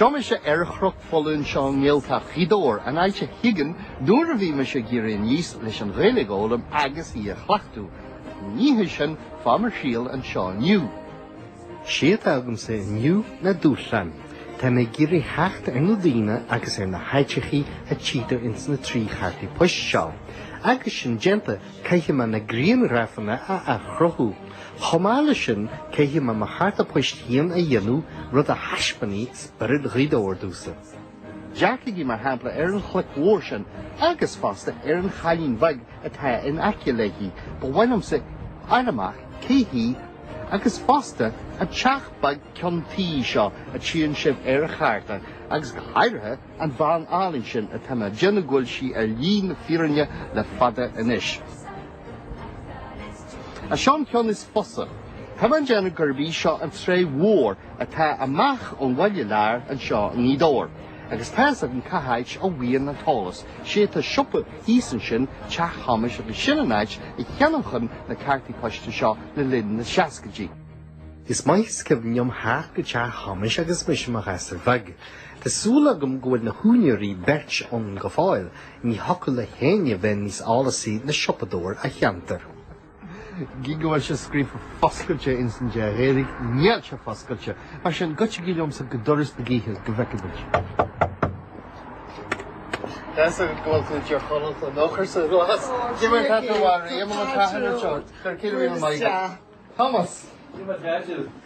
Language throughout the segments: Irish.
Shomisha erchrok following Sean Yelta Hidor, and I should Higgin, Durvimisha Girin Yeast, Lishan Religolum, Agassi Hlachtu, Nihishan, Farmer Shield, and Sean New. Sheetagum say new na dúslan. Tá mé giri hecht Nudina agus na haichichi a cheater ins na trí charti push seo. Agus sin genta caiche man na green rafana a chrohu. Chomala sin caiche man ma harta push hien a yenu rud a hashpani spirit rida ordusa. Jackie mar hapla Aaron Click Warshan, Agus Foster, Aaron Hain Vag, a ta in Akulegi, but when I'm sick, Anamach, Kehi, Agus Foster, a chach bag Conti Shaw, a chianship Ericharta, Agus Gairha, and Van Arlingshin, a Tama Jenagul she a lean Firanya, the father Anish. A Sean Kionis Foster, Haman Jenagurbi Shaw and Trey War, a ta a mach on Wallilar and Shaw Nidor. Agus Tazak and Kahach a Wien and Tallus, she at a shopper Easenshin, Chach Hamish of the Shinanach, a Yanachan, the Carti Push to Shaw, the Lin the Shaskaji. Is my skivin yum hack a cha hamish agus mishma hasser vag. The sulagum go na hoonieri berch on gafoil, ni hakule henya ven is allasi the shoppador a yanter. Gigawash scream for Fosculture instant Eric, Niacha Fosculture. I shall got you give some good Doris the Gihil, Gavekavich. That's a go to your color for no person was. Give me that to worry, I'm on a hundred short. They're my Thomas.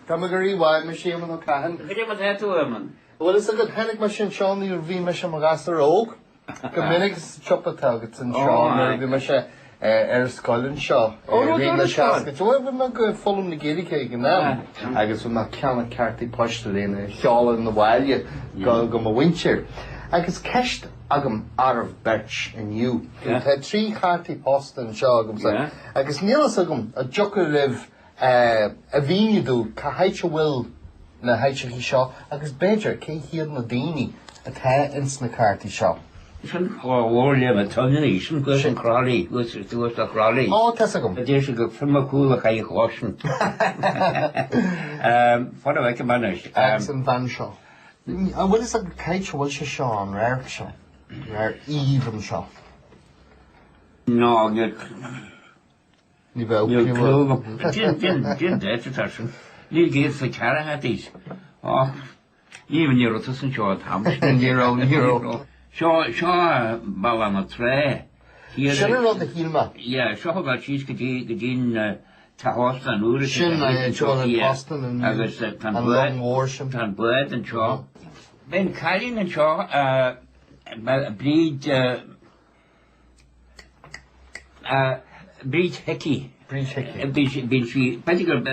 Kamagari, why machine on the Kahan? Give us that to women. Well, it's a good Hennig machine, Sean, your V Mission Magaster Oak. Communics chopper targets and Sean, the machine. Scotland Shaw. Ring the Shasket. So we're not going to follow the giddy cake and that. I guess we're not counting carty pushed it in a shawl in the while you go my windcheer. I guess cashed agam out of birch and you. Had 3 carty post and shaw. I guess Niels agam a joker live a vini do Kahaicha will na Haicha Shaw. I guess Badger Kay here Nadini a ta instant carty shaw. Shouldn't war live a ton in shouldn't go to Crawley, go to Crawley. Oh, Tessagum. But there should go from a cool like I washing. What do I can manage? Axon Van Shaw. What is a kite will she show on rare shaw? Rare even shaw. No, you Nivel. Didn't that's a you give the cara had these. Oh, even you're to St. George Hampton, Euro. Shaw, Ballama Tray. Shinner on the Hilma. Yeah, Shaw about cheese could in Tahos and Urish. Shin, I John and Boston and Long Warsham. Tan Bird and Shaw. Ben Kylie and Shaw, Breed Hickey. Breed Hickey. Betiger,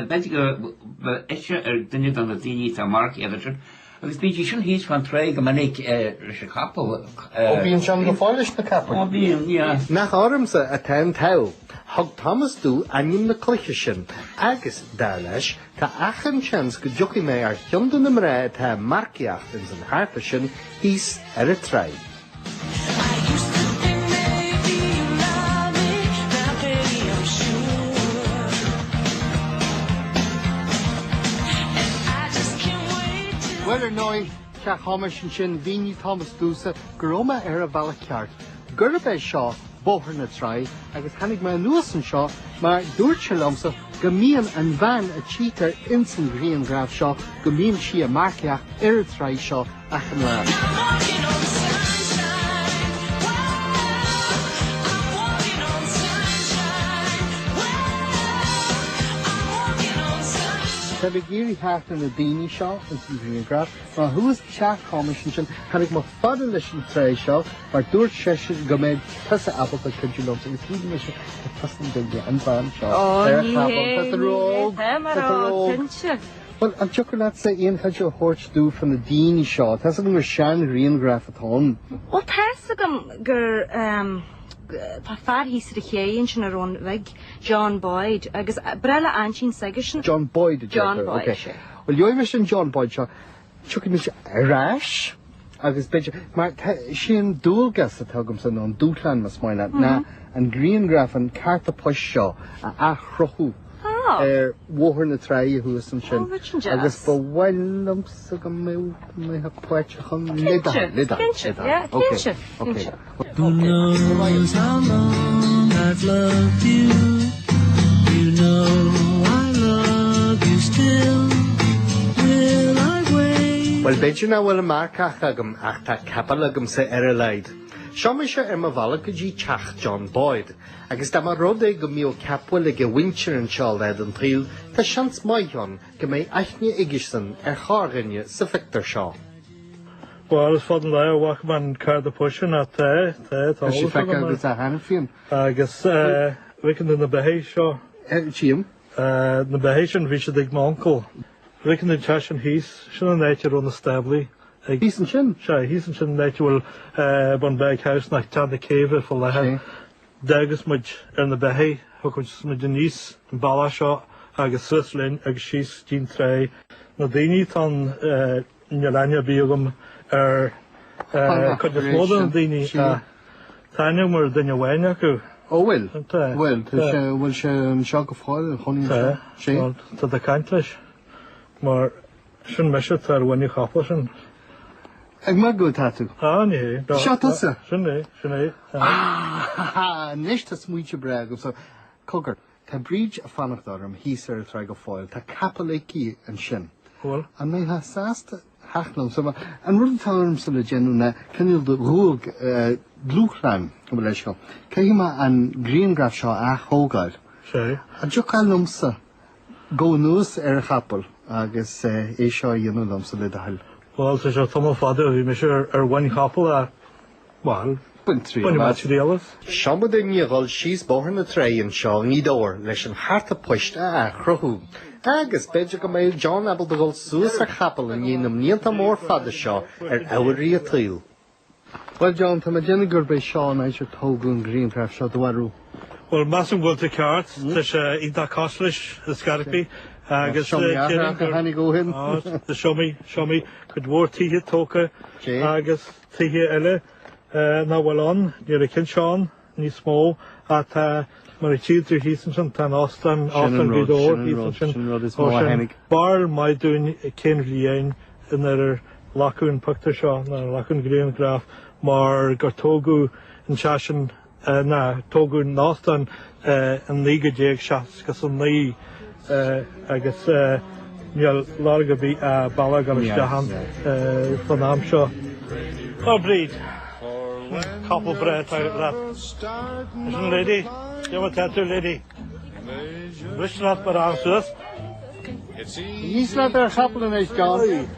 didn't it on the Dini to Mark Editor. Agus bí sin hís fan treig manig se kapel. Bíon Sean go fáilis na capel. Bíon, yeah. Nach ormsa a ten tau, hog Thomas du anim na cliché sin, agus darleis, ta achan chans go joki mé ar thiomda na mra ta marciacht in san harpa sin hís a trai. Whether knowing Jack Homish and Shin Vini Thomas Dusa, Garoma era Valakart, Gurbe Shaw, Boher na Try, agus Hannig Ma Lewis and Shaw, Mar Durchalumsa, Gamian and Van a cheater instant green graph Shaw, Gamin Shia Markia, Eritrai Shaw, Achanra. Have a geary hat in a beanie shop and some green grass. Now, who is Jack Commission? Had my father listen tray shop, or door session gomed, Tessa Apple, but could you love to receive mission, a custom big and van shop. Oh, that's the road. Well, I'm joking that say Ian had your horse do from the Deanie shop. That's something with Shan green graph at home. Well, Tessa gur, Tá far hí sa chéin sin ar veg John Boyd agus brella anshin Segerson. John Boyd. John Boyd. Okay. Well, you mentioned John Boyd. Chuck me a rash. Agus beja. Maar sin dulgas at hugum san on dútlan mas mailand na and green graph and carta push shaw a chrochu. Wóthar na tráí thuas an sin. Rich an jazz. Agus ba bhhailm sa go mé ha poite chun lida. Yeah, kinship. Who knows how long I've loved you? You know I love you still. Will I wait? Well, beidir na bhfuil marcach agam ach tá capal agam sa leid. Seo me se ar bhela go dtí teach John Boyd, agus tá mar rud é go mío capfuil ag go winter an seáil leid an tríl, tá seans maitheann go mé aithne igisan ar chárinne sa Victor seo. Well, it's fun there, walk man car the pushing at Is she fecha agus a hana fion? I guess we can do the behavior show. Tíam? The behavior we should dig my uncle. We can do Chash and he's shouldn't nature on the stably. Hís an sin? Sure, he's in shouldn't nature will one big house like Tad the cave for the head. Dagus much in the behavior, hook which is my Denise and Bala shot, I guess Switzerland, I guess she's Jean Trey. Nadini on Nalanya Biogum. Could you slow down Dini? Tanya more than your way, Naku. Oh, well, she an shock of foil, honey, to the countries. More shouldn't measure to when you hop and. Ag má go tattoo. Nee. Shut us. Shouldn't. Nishtas muiche brag so Cocker. Ta bridge a fanach darm, he sir try go foil, ta capaleki and shin. Cool. And may ha sast hachnam so and rud talm so le genu na can you the rug bluchran obelesho. Kayma and green graph shaw a hogal. Sure. A jokalum sa go nus capal agus e shaw yunulum so le dahal. Well, there's a Tom father, we measure one couple well, when match the others. Shama de nígal she's born a tray and shaw nidor, lesh an heart a pushed crohu. Agus beidir go méid John Abel de Gold suas a chapel and yinam nianta mór fada shaw awri a tríl. Well, John, ta ma jennigur bei Sean I should togun green craft shaw dwaru. Well, massive will take cards, there's Ida Costlish, the Scarpy. Agus go hin. The show me could war tihe toka agus tihe elle na well on near the Kinshawn ni small at Marichid Heason tan Austin Vidor Heason bar my doing Ken Rien in their Lacoon Puktashaw na Lacoon Green Graph mar Gartogu and Chashin na Togu Austin and Liga Jake shots cause on the I guess larga be balag on Stahan from Amshaw. Oh, breed. Couple bread out of that. Isn't lady? You have a tattoo lady. Wish not but answers. He's not there couple in his John.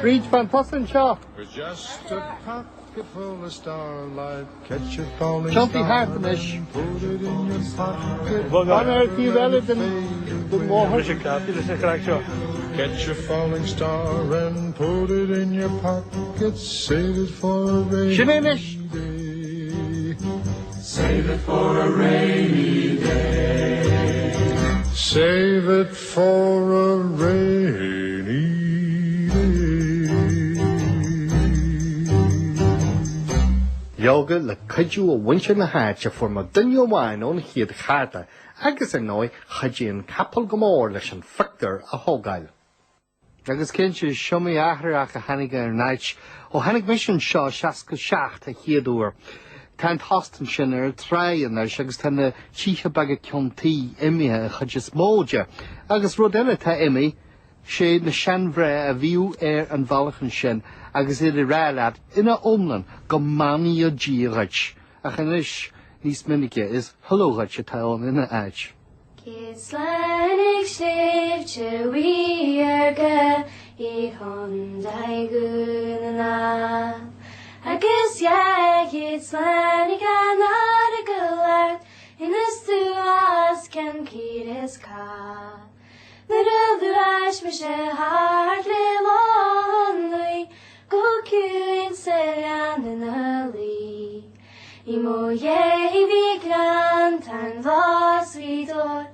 Breed van Possen Shaw. Just a pocket full of starlight, catch a falling Jumpy star, Hartemish. put it in your pocket. Well, On earth you relevant the more. Catch a falling star and put it in your pocket. Save it for a rainy Shiminish. day. Save it for a rainy day. Save it for a rainy day. Yoga le cudú a winter na háte for ma dunne wine on hiad charta, agus nói chudí an capal gomór leis an fictor a hogail. Agus cinse siomí athraach a hanig ar naich, ó hanig mission seo seaca seacht a hiadúr. Táint hostan sin ar tráin ar agus tána tícha bag a ciontaí imithe a chud is móide, agus rud eile tá imi, sé na seanbhre a bhíú ar an bhalachan sin, agus idir rálad ina omlan go mani a díghait. A chanis níos minige is hulóghait a táin ina áid. Kislenig stéfte víarga I hondaigunna. Agus ja kislenig anar gulart in a stuas can kiris ka. Little durash mishe hart limon go kuin seran in ali. Imo ye vi grant and lost vidor.